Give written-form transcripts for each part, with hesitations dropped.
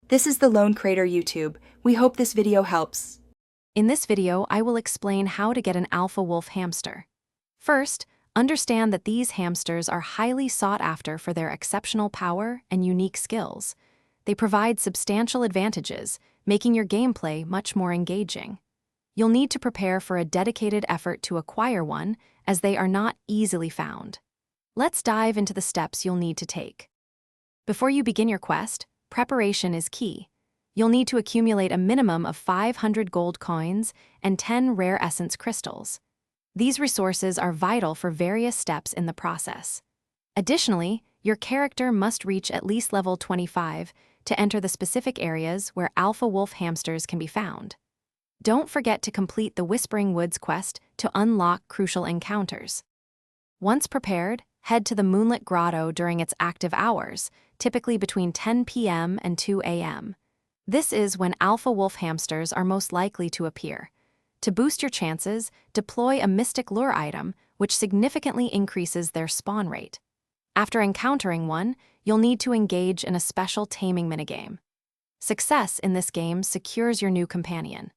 This is the Lone Crater YouTube. We hope this video helps. In this video, I will explain how to get an alpha wolf hamster. First, understand that these hamsters are highly sought after for their exceptional power and unique skills. They provide substantial advantages, making your gameplay much more engaging. You'll need to prepare for a dedicated effort to acquire one, as they are not easily found. Let's dive into the steps you'll need to take. Before you begin your quest, preparation is key. You'll need to accumulate a minimum of 500 gold coins and 10 rare essence crystals. These resources are vital for various steps in the process. Additionally, your character must reach at least level 25 to enter the specific areas where alpha wolf hamsters can be found. Don't forget to complete the Whispering Woods quest to unlock crucial encounters. Once prepared, head to the Moonlit Grotto during its active hours, typically between 10 p.m. and 2 a.m. This is when alpha wolf hamsters are most likely to appear. To boost your chances, deploy a mystic lure item, which significantly increases their spawn rate. After encountering one, you'll need to engage in a special taming minigame. Success in this game secures your new companion.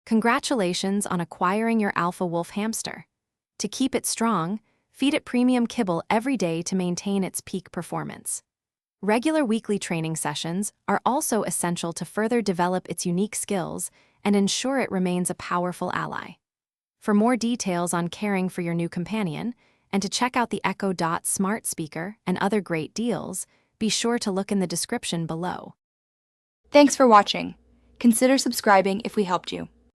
Congratulations on acquiring your alpha wolf hamster. To keep it strong, feed it premium kibble every day to maintain its peak performance. Regular weekly training sessions are also essential to further develop its unique skills and ensure it remains a powerful ally. For more details on caring for your new companion, and to check out the Echo Dot smart speaker and other great deals, be sure to look in the description below. Thanks for watching. Consider subscribing if we helped you.